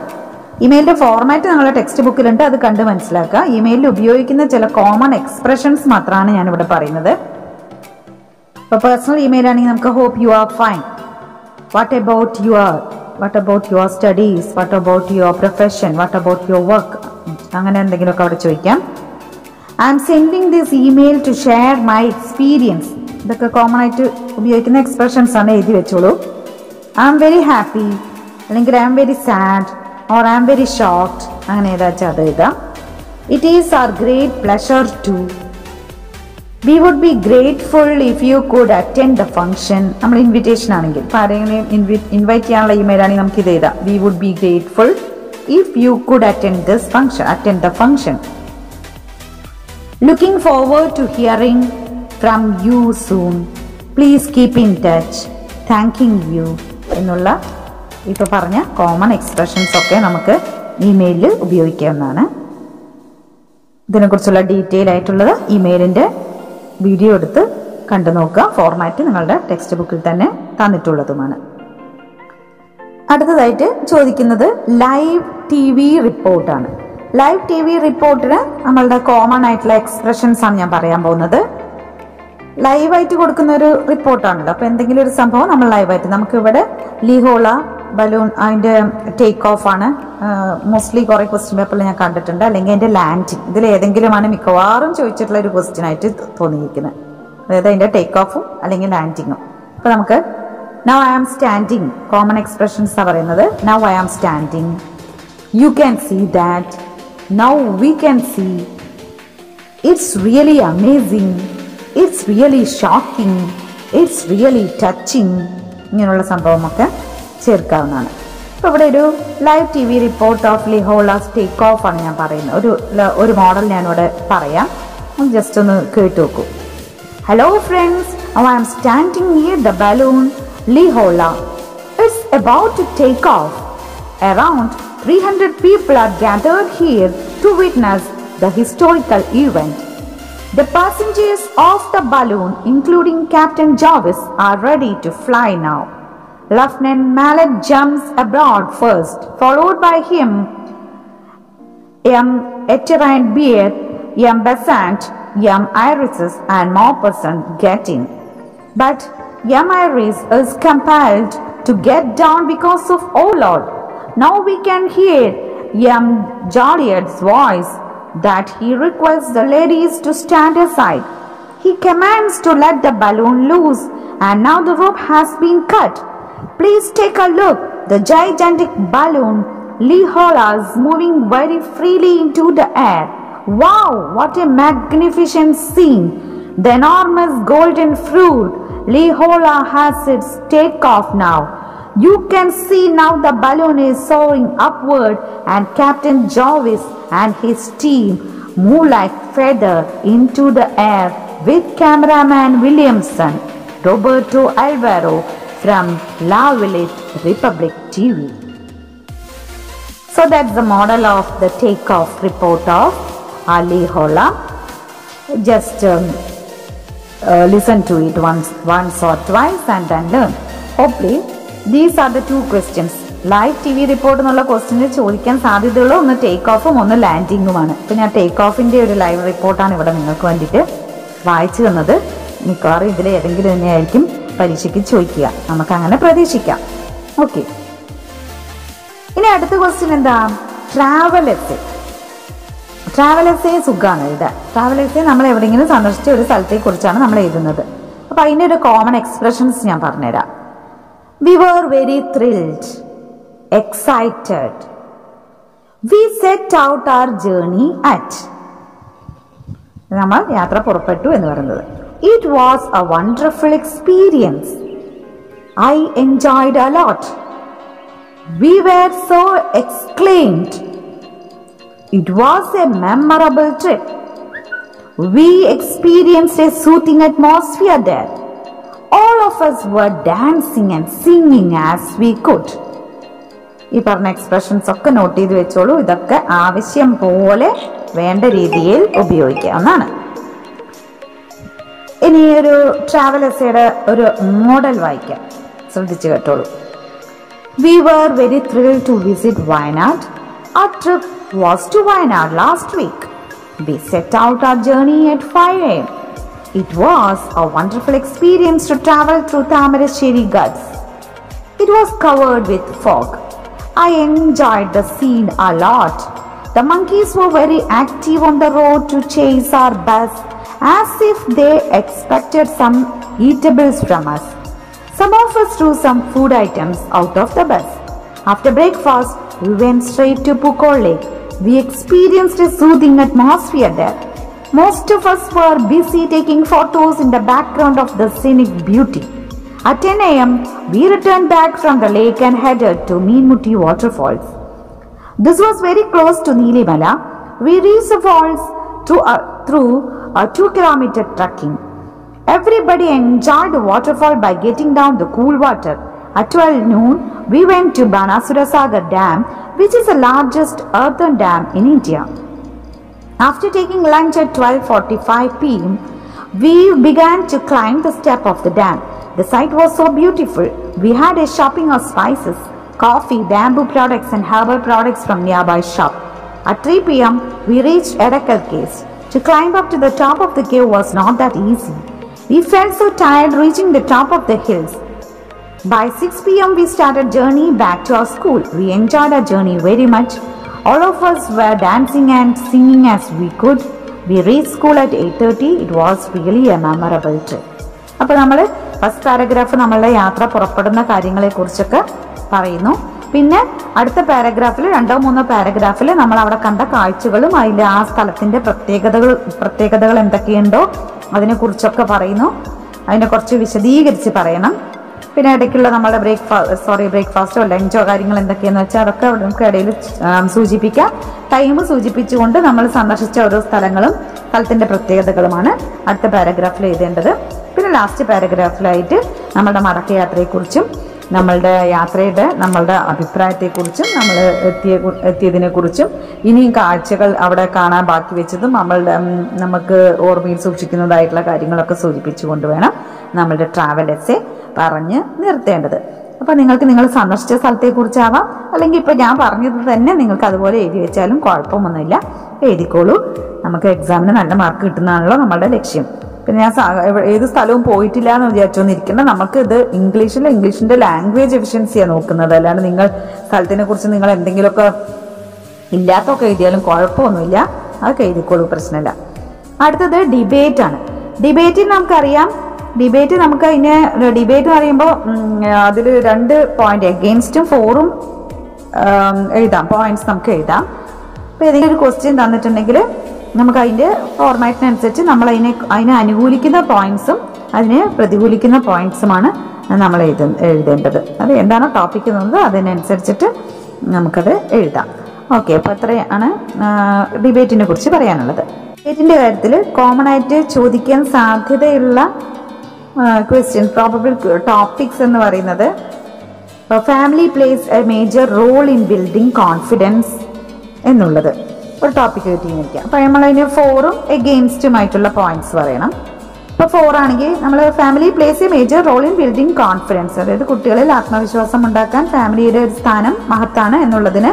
ഇമെയിലിന്റെ ഫോർമാറ്റ് നിങ്ങളുടെ ടെക്സ്റ്റ് ബുക്കിലുണ്ട്, അത് കണ്ട് മനസ്സിലാക്കുക. ഇമെയിലിൽ ഉപയോഗിക്കുന്ന ചില കോമൺ എക്സ്പ്രഷൻസ് മാത്രമാണ് ഞാനിവിടെ പറയുന്നത്. ഇപ്പോൾ പേഴ്സണൽ ഇമെയിൽ ആണെങ്കിൽ നമുക്ക് hope you are fine, what about your studies, what about your profession, what about your work, അങ്ങനെ എന്തെങ്കിലുമൊക്കെ അവിടെ ചോദിക്കാം. I'm sending this email to share my experience. ഇതൊക്കെ കോമൺ ആയിട്ട് ഉപയോഗിക്കുന്ന എക്സ്പ്രഷൻസ് ആണ്, എഴുതി വെച്ചോളൂ. ഐ എം വെരി ഹാപ്പി, അല്ലെങ്കിൽ I'm very sad, or I am very shocked, അങ്ങനെ ഏതാച്ചാൽ അത് എഴുതാം. It is our great pleasure to. We would be grateful if you could attend the function. നമ്മൾ ഇൻവിറ്റേഷൻ ആണെങ്കിൽ ഇപ്പോൾ ആരെങ്കിലും ഇൻവൈറ്റ് ചെയ്യാനുള്ള email ആണെങ്കിൽ നമുക്ക് ഇത് എഴുതാം. We would be grateful if you could attend the function. Looking forward to hearing from you soon. Please keep in touch. Thanking you എന്നുള്ള ഇപ്പോൾ പറഞ്ഞ കോമൺ എക്സ്പ്രഷൻസ് ഒക്കെ നമുക്ക് ഇമെയിലിൽ ഉപയോഗിക്കാവുന്നതാണ്. ഇതിനെക്കുറിച്ചുള്ള ഡീറ്റെയിൽ ആയിട്ടുള്ളത് ഇമെയിലിൻ്റെ വീഡിയോ എടുത്ത് കണ്ടു നോക്കുക. ഫോർമാറ്റ് നിങ്ങളുടെ ടെക്സ്റ്റ് ബുക്കിൽ തന്നെ തന്നിട്ടുള്ളതുമാണ്. അടുത്തതായിട്ട് ചോദിക്കുന്നത് ലൈവ് ടി വി റിപ്പോർട്ടാണ്. ലൈവ് ടി വി റിപ്പോർട്ടിന് നമ്മളുടെ കോമൺ ആയിട്ടുള്ള എക്സ്പ്രഷൻസ് ആണ് ഞാൻ പറയാൻ പോകുന്നത്. ലൈവായിട്ട് കൊടുക്കുന്ന ഒരു റിപ്പോർട്ടാണല്ലോ. അപ്പോൾ എന്തെങ്കിലും ഒരു സംഭവം നമ്മൾ ലൈവായിട്ട്, നമുക്കിവിടെ ലിഹോള ബലൂൺ അതിൻ്റെ ടേക്ക് ഓഫ് ആണ് മോസ്റ്റ്ലി കുറേ ക്വസ്റ്റ്യൻ പേപ്പറിൽ ഞാൻ കണ്ടിട്ടുണ്ട്. അല്ലെങ്കിൽ അതിൻ്റെ ലാൻഡിങ്, ഇതിൽ ഏതെങ്കിലുമാണ് മിക്കവാറും ചോദിച്ചിട്ടുള്ള ഒരു ക്വസ്റ്റ്യൻ ആയിട്ട് തോന്നിയിരിക്കുന്നത്. അതായത് അതിൻ്റെ ടേക്ക് ഓഫും അല്ലെങ്കിൽ ലാൻഡിങ്ങും. അപ്പോൾ നമുക്ക് now I am standing, common എക്സ്പ്രഷൻസാണ് പറയുന്നത്. Now I am standing, You can see that. Now we can see. It's really amazing. It's really shocking. It's really touching. ഇങ്ങനെയുള്ള സംഭവമൊക്കെ ചേർക്കാവുന്നതാണ്. ഇപ്പോൾ ഇവിടെ ഒരു ലൈവ് TV റിപ്പോർട്ട് ഓഫ് ലിഹോളാസ് ടേക്ക് ഓഫ് ആണ് ഞാൻ പറയുന്നത്. ഒരു മോഡൽ ഞാനിവിടെ പറയാം, ജസ്റ്റ് ഒന്ന് കേട്ട് നോക്കൂ. Hello friends, now I am standing near the balloon Lihola. It's about to take off. Around 300 people are gathered here to witness the historical event. The passengers of the balloon, including Captain Jarvis, are ready to fly now. Lieutenant Mallet jumps aboard first, followed by him, M. Eterine Beer, M. Besant, M. Iris and Maupassant get in. But M. Iris is compelled to get down because of overload. Now we can hear M. Joliet's voice that he requests the ladies to stand aside. He commands to let the balloon loose, and now the rope has been cut. Please take a look. The gigantic balloon Lihola is moving very freely into the air. Wow, what a magnificent scene! The enormous golden fruit Lihola has its takeoff now. You can see now the balloon is soaring upward, and Captain Jarvis and his team move like feather into the air with cameraman Williamson, Roberto Alvaro from La Villette Republic TV. So that's the model of the takeoff report of Lihola. Just listen to it once or twice and then learn. Hopefully these are the two questions. Live TV report എന്നുള്ള ക്വസ്റ്റ്യനിൽ ചോദിക്കാൻ സാധ്യതയുള്ള ഒന്ന് take ഓഫും ഒന്ന് ലാൻഡിങ്ങുമാണ്. ഇപ്പം ഞാൻ take ഓഫിൻ്റെ ഒരു live റിപ്പോർട്ടാണ് ഇവിടെ നിങ്ങൾക്ക് വേണ്ടിയിട്ട് വായിച്ചു തന്നത്. മിക്കവാറും ഇതിൽ ഏതെങ്കിലും തന്നെയായിരിക്കും പരീക്ഷയ്ക്ക് ചോദിക്കുക. നമുക്കങ്ങനെ പ്രതീക്ഷിക്കാം. ഓക്കെ, ഇനി അടുത്ത ക്വസ്റ്റ്യൻ എന്താ? Travel essay. ട്രാവൽ എസ്സേ സുഖമാണ് എഴുതാൻ. ട്രാവൽ എസ്സേ നമ്മൾ എവിടെയെങ്കിലും സന്ദർശിച്ച ഒരു സ്ഥലത്തെക്കുറിച്ചാണ് നമ്മൾ എഴുതുന്നത്. അപ്പോൾ അതിൻ്റെ ഒരു കോമൺ എക്സ്പ്രഷൻസ് ഞാൻ പറഞ്ഞുതരാം. We were very thrilled, excited. We set out our journey at. നമ്മൾ യാത്ര പുറപ്പെട്ടു എന്ന് പറയുന്നത്. It was a wonderful experience. I enjoyed a lot. We were so exclaimed. It was a memorable trip. We experienced a soothing atmosphere there. All of us were dancing and singing as we could. ഈ പറഞ്ഞ expressions ഒക്കെ not ചെയ്ത് വെച്ചോളൂ. ഇതൊക്കെ ആവശ്യം പോലെ വേണ്ട രീതിയിൽ ഉപയോഗിക്കാവുന്നതാണ്. ഇനി ഒരു ട്രാവൽ എസ്സേയുടെ ഒരു മോഡൽ വായിക്കാം, ശ്രദ്ധിച്ചു കേട്ടോളൂ. We were very thrilled to visit Wayanad. Our trip was to Wayanad last week. We set out our journey at 5 a.m. It was a wonderful experience to travel through Thamarasheri Ghats. It was covered with fog. I enjoyed the scene a lot. The monkeys were very active on the road to chase our bus as if they expected some eatables from us. Some of us threw some food items out of the bus. After breakfast, we went straight to Pukol Lake. We experienced a soothing atmosphere there. Most of us were busy taking photos in the background of the scenic beauty. At 10 a.m., we returned back from the lake and headed to Meenmutti waterfalls. This was very close to Neelimala. We reached the falls through a 2-kilometer trekking. Everybody enjoyed the waterfall by getting down the cool water. At 12 noon, we went to Banasura Sagar Dam, which is the largest earthen dam in India. After taking lunch at 12:45 p.m., we began to climb the step of the dam. The site was so beautiful. We had a shopping of spices, coffee, bamboo products and herbal products from nearby shop. At 3 p.m., we reached Erakal Caves. To climb up to the top of the cave was not that easy. We felt so tired reaching the top of the hills. By 6 p.m., we started journey back to our school. We enjoyed our journey very much. All of us were dancing and singing as we could. We reached school at 8:30. It was really a memorable trip. അപ്പോൾ നമ്മൾ first paragraph നമ്മളുടെ യാത്ര പുറപ്പെടുന്ന കാര്യങ്ങളെക്കുറിച്ചൊക്കെ പറയുന്നു. പിന്നെ അടുത്ത പാരഗ്രാഫിൽ 2-3 പാരഗ്രാഫിൽ നമ്മൾ അവിടെ കണ്ട കാഴ്ചകളും അതിൽ ആ സ്ഥലത്തിന്റെ പ്രത്യേകതകൾ എന്തൊക്കെയുണ്ടോ അതിനെക്കുറിച്ചൊക്കെ പറയുന്നു. അതിനെ കുറച്ച് വിശദീകരിച്ച് പറയണം. പിന്നെ ഇടയ്ക്കുള്ള നമ്മുടെ ബ്രേക്ക്ഫാസ്റ്റോ ലഞ്ചോ കാര്യങ്ങൾ എന്തൊക്കെയാന്ന് വെച്ചാൽ അതൊക്കെ നമുക്ക് ഇടയിൽ സൂചിപ്പിക്കാം. ടൈം സൂചിപ്പിച്ചുകൊണ്ട് നമ്മൾ സന്ദർശിച്ച ഓരോ സ്ഥലത്തിന്റെ പ്രത്യേകതകളുമാണ് അടുത്ത പാരഗ്രാഫിൽ എഴുതേണ്ടത്. പിന്നെ ലാസ്റ്റ് പാരഗ്രാഫിലായിട്ട് നമ്മളുടെ മടക്കയാത്രയെക്കുറിച്ചും നമ്മളുടെ അഭിപ്രായത്തെക്കുറിച്ചും നമ്മൾ എത്തിയതിനെ കുറിച്ചും ഇനിയും കാഴ്ചകൾ അവിടെ കാണാൻ ബാക്കി വെച്ചതും നമുക്ക് ഓർമ്മയിൽ സൂക്ഷിക്കുന്നതായിട്ടുള്ള കാര്യങ്ങളൊക്കെ സൂചിപ്പിച്ചുകൊണ്ട് വേണം നമ്മളുടെ ട്രാവൽ എസ്സേ പറഞ്ഞ് നിർത്തേണ്ടത്. അപ്പോൾ നിങ്ങൾക്ക് നിങ്ങൾ സന്ദർശിച്ച സ്ഥലത്തെക്കുറിച്ചാവാം, അല്ലെങ്കിൽ ഇപ്പോൾ ഞാൻ പറഞ്ഞത് തന്നെ നിങ്ങൾക്ക് അതുപോലെ എഴുതി വെച്ചാലും കുഴപ്പമൊന്നുമില്ല, എഴുതിക്കോളൂ. നമുക്ക് എക്സാമിന് നല്ല മാർക്ക് കിട്ടുന്നതാണല്ലോ നമ്മളുടെ ലക്ഷ്യം. പിന്നെ ഞാൻ ഏത് സ്ഥലവും പോയിട്ടില്ല എന്ന് വിചാരിച്ചോന്നിരിക്കുന്നത്. നമുക്ക് ഇത് ഇംഗ്ലീഷിന്റെ ലാംഗ്വേജ് എഫിഷ്യൻസിയാണ് നോക്കുന്നത്. അല്ലാണ്ട് നിങ്ങൾ സ്ഥലത്തിനെ കുറിച്ച് നിങ്ങൾ എന്തെങ്കിലുമൊക്കെ ഇല്ലാത്തൊക്കെ എഴുതിയാലും കുഴപ്പമൊന്നുമില്ല, അതൊക്കെ എഴുതിക്കോളൂ, പ്രശ്നമില്ല. അടുത്തത് ഡിബേറ്റ് ആണ്. ഡിബേറ്റിൽ നമുക്കറിയാം, ഡിബേറ്റ് എന്ന് പറയുമ്പോൾ അതിൽ 2 പോയിന്റ് എഗെയിൻസ്റ്റും ഫോറും എഴുതാം, പോയിന്റ്സ് നമുക്ക് എഴുതാം. അപ്പോൾ ഏതെങ്കിലും ഒരു ക്വസ്റ്റ്യൻ തന്നിട്ടുണ്ടെങ്കിൽ നമുക്ക് അതിൻ്റെ ഫോർമാറ്റിനനുസരിച്ച് നമ്മൾ അതിനെ അനുകൂലിക്കുന്ന പോയിന്റ്സും അതിനെ പ്രതികൂലിക്കുന്ന പോയിന്റ്സുമാണ് നമ്മൾ എഴുതേണ്ടത്. അത് എന്താണോ ടോപ്പിക് എന്നത് അതിനനുസരിച്ചിട്ട് നമുക്കത് എഴുതാം. ഓക്കെ, അപ്പോൾ അത്രയാണ് ഡിബേറ്റിനെ കുറിച്ച് പറയാനുള്ളത്. ഡിബേറ്റിൻ്റെ കാര്യത്തിൽ കോമൺ ആയിട്ട് ചോദിക്കാൻ സാധ്യതയുള്ള ക്വസ്റ്റ്യൻ പ്രോബബിൾ ടോപ്പിക്സ് എന്ന് പറയുന്നത് family plays a major role in building confidence എന്നുള്ളത് ഒരു ടോപ്പിക് കിട്ടിയിരിക്കാം. അപ്പോൾ നമ്മളതിന് ഫോറും എഗെയിൻസ്റ്റുമായിട്ടുള്ള പോയിന്റ്സ് പറയണം. ഇപ്പോൾ 4 ആണെങ്കിൽ നമ്മൾ family plays a major role in building confidence, അതായത് കുട്ടികളിൽ ആത്മവിശ്വാസം ഉണ്ടാക്കാൻ ഫാമിലിയുടെ ഒരു സ്ഥാനം മഹത്താണ് എന്നുള്ളതിന്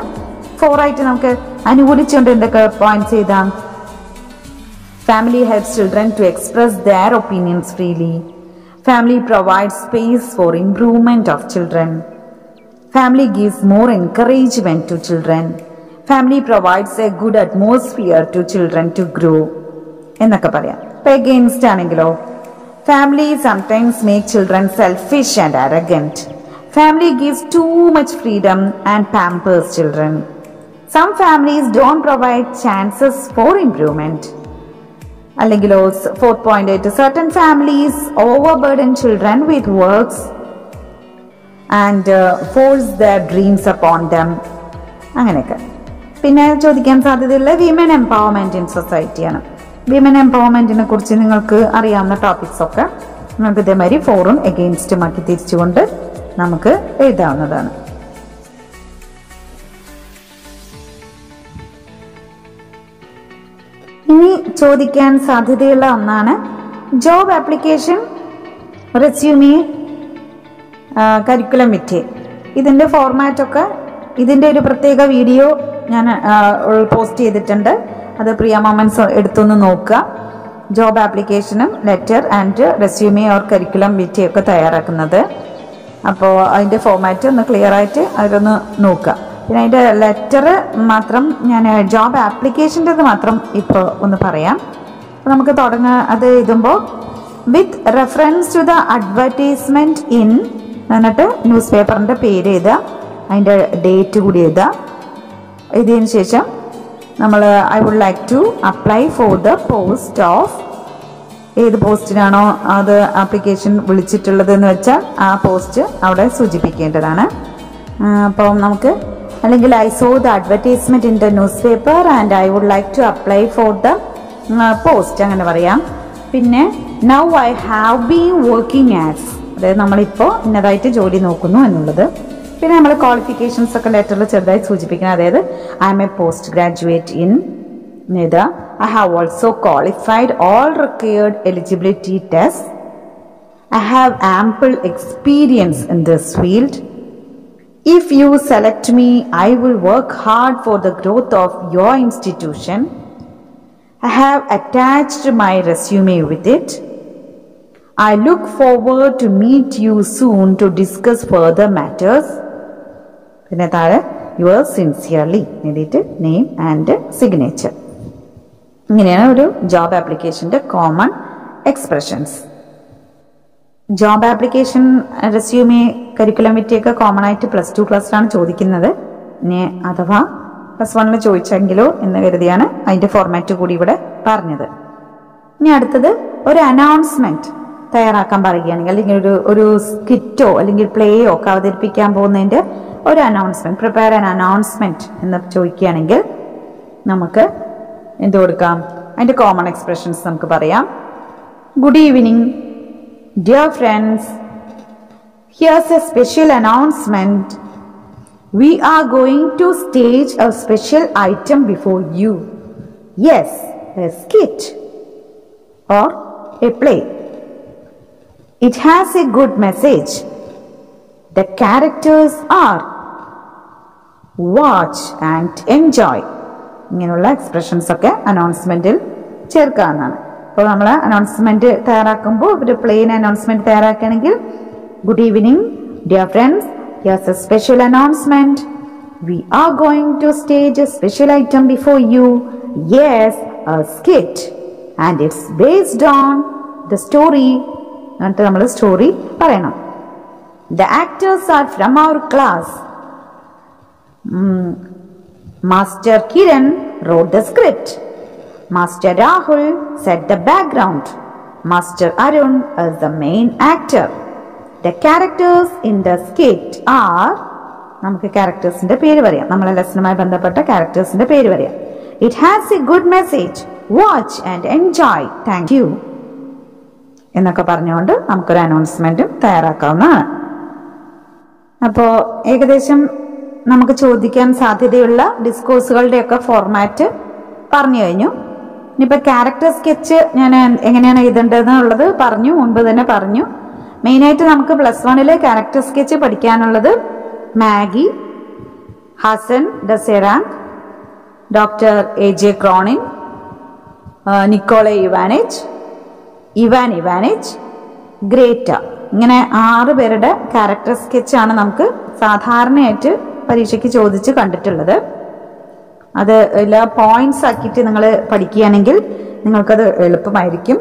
4 ആയിട്ട് നമുക്ക് അനുകൂലിച്ചുകൊണ്ട് എന്തൊക്കെ പോയിന്റ്സ് ചെയ്താം? Family helps children to express their opinions freely. Family provides space for improvement of children. Family gives more encouragement to children. Family provides a good atmosphere to children to grow. എന്നൊക്കെ പറയാം. ഇപ്പൊ against ആണെങ്കിലോ, family sometimes make children selfish and arrogant. Family gives too much freedom and pampers children. Some families don't provide chances for improvement. അല്ലെങ്കിലോ 4.8 certain families overburden children with works and force their dreams upon them. അങ്ങനെയൊക്കെ. പിന്നെ ചോദിക്കാൻ സാധ്യതയുള്ള women empowerment in സൊസൈറ്റിയാണ്. Women എംപവർമെന്റിനെ കുറിച്ച് നിങ്ങൾക്ക് അറിയാവുന്ന topics ഒക്കെ നമുക്ക് ഇതേമാതിരി ഫോറും എഗെയിൻസ്റ്റും ആക്കി തിരിച്ചുകൊണ്ട് നമുക്ക് എഴുതാവുന്നതാണ്. ഇനി ചോദിക്കാൻ സാധ്യതയുള്ള ഒന്നാണ് ജോബ് ആപ്ലിക്കേഷൻ, റെസ്യൂമേ, കരിക്കുലം വിറ്റെ. ഇതിൻ്റെ ഫോർമാറ്റൊക്കെ ഇതിൻ്റെ ഒരു പ്രത്യേക വീഡിയോ ഞാൻ പോസ്റ്റ് ചെയ്തിട്ടുണ്ട്. അത് പ്രിയ മൊമെന്റ്സ് എടുത്തൊന്ന് നോക്കുക. ജോബ് ആപ്ലിക്കേഷനും letter and resume or curriculum vitae ഒക്കെ തയ്യാറാക്കുന്നത്. അപ്പോൾ അതിൻ്റെ ഫോർമാറ്റ് ഒന്ന് ക്ലിയർ ആയിട്ട് അതിലൊന്ന് നോക്കുക. പിന്നെ അതിൻ്റെ ലെറ്റർ മാത്രം ഞാൻ ജോബ് ആപ്ലിക്കേഷൻ്റെത് മാത്രം ഇപ്പോൾ ഒന്ന് പറയാം. അപ്പോൾ നമുക്ക് അത് എഴുതുമ്പോൾ with reference to the advertisement in എന്നിട്ട് ന്യൂസ് പേപ്പറിൻ്റെ പേര് എഴുതുക, അതിൻ്റെ ഡേറ്റ് കൂടി എഴുതുക. എഴുതിയതിന് ശേഷം നമ്മൾ I would like to apply for the post of, ഏത് പോസ്റ്റിനാണോ അത് ആപ്ലിക്കേഷൻ വിളിച്ചിട്ടുള്ളത് എന്ന് വെച്ചാൽ ആ പോസ്റ്റ് അവിടെ സൂചിപ്പിക്കേണ്ടതാണ്. അപ്പോൾ നമുക്ക് അല്ലെങ്കിൽ I saw the advertisement in the newspaper and I would like to apply for the post, അങ്ങനെ പറയാം. പിന്നെ now I have been working as, അതായത് നമ്മളിപ്പോൾ ഇന്നതായിട്ട് ജോലി നോക്കുന്നു എന്നുള്ളത്. പിന്നെ നമ്മൾ ക്വാളിഫിക്കേഷൻസ് ഒക്കെ ലെറ്ററിൽ ചെറുതായി സൂചിപ്പിക്കണം. അതായത് I am a post graduate in നേതാ, I have also qualified all required eligibility test, I have ample experience in this field. If you select me, I will work hard for the growth of your institution. I have attached my resume with it. I look forward to meet you soon to discuss further matters. പിന്നെ താഴെ yours sincerely എഴുതിയിട്ട് name and signature. ഇങ്ങനെയാണ് ഒരു job ആപ്ലിക്കേഷൻ്റെ common expressions. Job application, resume, curriculum വിറ്റിയൊക്കെ common ആയിട്ട് +2 ക്ലാസ്സിലാണ് ചോദിക്കുന്നത്. ഇനി അഥവാ +1 ചോദിച്ചെങ്കിലോ എന്ന് കരുതിയാണ് അതിന്റെ ഫോർമാറ്റ് കൂടി ഇവിടെ പറഞ്ഞത്. ഇനി അടുത്തത് ഒരു അനൗൺസ്മെന്റ് തയ്യാറാക്കാൻ പറയുകയാണെങ്കിൽ, അല്ലെങ്കിൽ ഒരു സ്കിറ്റോ അല്ലെങ്കിൽ പ്ലേയോ ഒക്കെ അവതരിപ്പിക്കാൻ പോകുന്നതിന്റെ ഒരു അനൗൺസ്മെന്റ്, പ്രിപ്പയർ ആൻ അനൗൺസ്മെന്റ് എന്ന് ചോദിക്കുകയാണെങ്കിൽ നമുക്ക് എന്ത് കൊടുക്കാം? അതിന്റെ കോമൺ എക്സ്പ്രഷൻസ് നമുക്ക് പറയാം. Good evening dear friends, here's A special announcement. We are going to stage a special item before you. Yes, a skit or a play. It has a good message. The characters are watch and enjoy. ഇങ്ങനെയുള്ള expressions ഒക്കെ അനൗൺസ്മെന്റിൽ ചേർക്കാവുന്നതാണ്. അപ്പോൾ നമ്മൾ announcement തയ്യാറാക്കുമ്പോൾ ഒരു plain announcement തയ്യാറാക്കുകയാണെങ്കിൽ good evening dear friends, here's a special announcement. We are going to stage a special item before you. Yes, a skit. And it's based on the story. എന്നിട്ട് നമ്മൾ സ്റ്റോറി പറയണം. The actors are from our class. Master Kiran wrote the script. Master Rahul set the background. Master Arun is the main actor. The characters in the skit are, നമുക്ക് ക്യാരക്ടേഴ്സിന്റെ പേര് പറയാം. നമ്മളെ ലെസണുമായി ബന്ധപ്പെട്ട ക്യാരക്ടേഴ്സിന്റെ പേര് പറയാം. It has a good message. Watch and enjoy. Thank you. എന്നൊക്കെ പറഞ്ഞുകൊണ്ട് നമുക്കൊരു അനൗൺസ്മെന്റ് തയ്യാറാക്കാവുന്നതാണ്. അപ്പോൾ ഏകദേശം നമുക്ക് ചോദിക്കാൻ സാധ്യതയുള്ള ഡിസ്കോഴ്സുകളുടെ ഒക്കെ ഫോർമാറ്റ് പറഞ്ഞു കഴിഞ്ഞു. ഇനിയിപ്പോൾ ക്യാരക്ടർ സ്കെച്ച് ഞാൻ എങ്ങനെയാണ് എഴുതേണ്ടതെന്നുള്ളത് പറഞ്ഞു, മുൻപ് തന്നെ പറഞ്ഞു. മെയിനായിട്ട് നമുക്ക് +1 ക്യാരക്ടർ സ്കെച്ച് പഠിക്കാനുള്ളത് മാഗി, ഹസൻ ഡസെറാൻ, doctor AJ Cronin, Nikolai Ivanich, Ivan Ivanich, Greta, ഇങ്ങനെ 6 പേരുടെ ക്യാരക്ടർ സ്കെച്ചാണ് നമുക്ക് സാധാരണയായിട്ട് പരീക്ഷയ്ക്ക് ചോദിച്ച് കണ്ടിട്ടുള്ളത്. അത് എല്ലാ പോയിന്റ്സ് ആക്കിയിട്ട് നിങ്ങൾ പഠിക്കുകയാണെങ്കിൽ നിങ്ങൾക്കത് എളുപ്പമായിരിക്കും.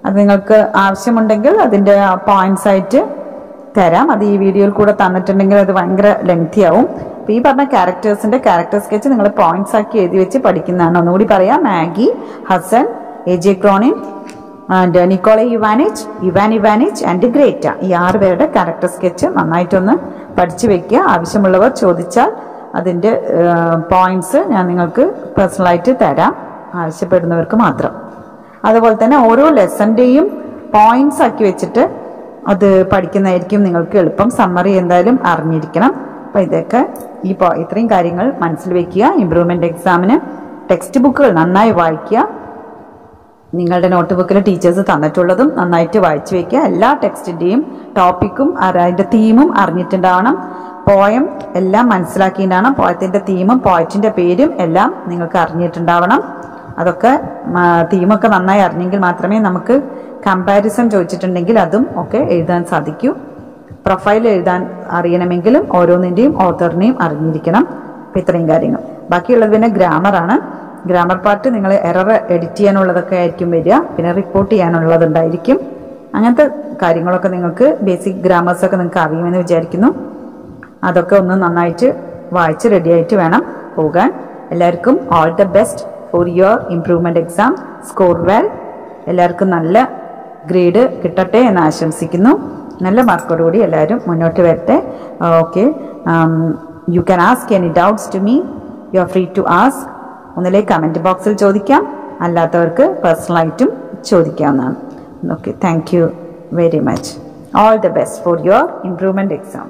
അത് നിങ്ങൾക്ക് ആവശ്യമുണ്ടെങ്കിൽ അതിൻ്റെ പോയിന്റ്സ് ആയിട്ട് തരാം. അത് ഈ വീഡിയോയിൽ കൂടെ തന്നിട്ടുണ്ടെങ്കിൽ അത് ഭയങ്കര ലെങ്തി ആവും. അപ്പോൾ ഈ പറഞ്ഞ ക്യാരക്ടേഴ്സിന്റെ ക്യാരക്ടർ സ്കെച്ച് നിങ്ങൾ പോയിന്റ്സ് ആക്കി എഴുതി വെച്ച് പഠിക്കുന്നതാണ്. ഒന്നുകൂടി പറയാം, Maggie, Hassan, AJ Cronin, Nikolai Ivanich, Ivan Ivanich and Greta, ഈ 6 പേരുടെ ക്യാരക്ടർ സ്കെച്ച് നന്നായിട്ടൊന്ന് പഠിച്ചു വെക്കുക. ആവശ്യമുള്ളവർ ചോദിച്ചാൽ അതിൻ്റെ പോയിന്റ്സ് ഞാൻ നിങ്ങൾക്ക് പേഴ്സണലായിട്ട് തരാം, ആവശ്യപ്പെടുന്നവർക്ക് മാത്രം. അതുപോലെ തന്നെ ഓരോ ലെസന്റെയും പോയിന്റ്സ് ആക്കി വെച്ചിട്ട് അത് പഠിക്കുന്നതായിരിക്കും നിങ്ങൾക്ക് എളുപ്പം. സമ്മറി എന്തായാലും അറിഞ്ഞിരിക്കണം. അപ്പം ഇതൊക്കെ ഇത്രയും കാര്യങ്ങൾ മനസ്സിൽ വെക്കുക. ഇംപ്രൂവ്മെന്റ് എക്സാമിന് ടെക്സ്റ്റ് ബുക്കുകൾ നന്നായി വായിക്കുക. നിങ്ങളുടെ നോട്ട് ബുക്കിൽ ടീച്ചേഴ്സ് തന്നിട്ടുള്ളതും നന്നായിട്ട് വായിച്ചു വെക്കുക. എല്ലാ ടെക്സ്റ്റിന്റെയും ടോപ്പിക്കും അതിന്റെ തീമും അറിഞ്ഞിട്ടുണ്ടാവണം. പോയം എല്ലാം മനസ്സിലാക്കിയിട്ടുണ്ടാവണം. പോയത്തിന്റെ തീമും പോയറ്റിന്റെ പേരും എല്ലാം നിങ്ങൾക്ക് അറിഞ്ഞിട്ടുണ്ടാവണം. അതൊക്കെ തീമൊക്കെ നന്നായി അറിഞ്ഞെങ്കിൽ മാത്രമേ നമുക്ക് കമ്പാരിസൺ ചോദിച്ചിട്ടുണ്ടെങ്കിൽ അതും ഒക്കെ എഴുതാൻ സാധിക്കൂ. പ്രൊഫൈൽ എഴുതാൻ അറിയണമെങ്കിലും ഓരോന്നിൻ്റെയും ഓത്തറിനെയും അറിഞ്ഞിരിക്കണം. അപ്പം ഇത്രയും കാര്യങ്ങൾ. ബാക്കിയുള്ളത് പിന്നെ ഗ്രാമറാണ്. ഗ്രാമർ പാർട്ട് നിങ്ങൾ എറർ എഡിറ്റ് ചെയ്യാനുള്ളതൊക്കെ ആയിരിക്കും വരിക, പിന്നെ റിപ്പോർട്ട് ചെയ്യാനുള്ളതുണ്ടായിരിക്കും. അങ്ങനത്തെ കാര്യങ്ങളൊക്കെ നിങ്ങൾക്ക് ബേസിക് ഗ്രാമേഴ്സൊക്കെ നിങ്ങൾക്ക് അറിയുമെന്ന് വിചാരിക്കുന്നു. അതൊക്കെ ഒന്ന് നന്നായിട്ട് വായിച്ച് റെഡിയായിട്ട് വേണം പോകാൻ. എല്ലാവർക്കും all the best for your improvement exam. Score well. എല്ലാവർക്കും നല്ല ഗ്രേഡ് കിട്ടട്ടെ എന്ന് ആശംസിക്കുന്നു. നല്ല മാർക്കോടുകൂടി എല്ലാവരും മുന്നോട്ട് വരട്ടെ. Okay, you can ask any doubts to me. You are free to ask. ഒന്നിലെ കമന്റ് ബോക്സിൽ ചോദിക്കാം, അല്ലാത്തവർക്ക് പേഴ്സണലായിട്ടും ചോദിക്കാവുന്നതാണ്. Okay, thank you very much. All the best for your improvement exam.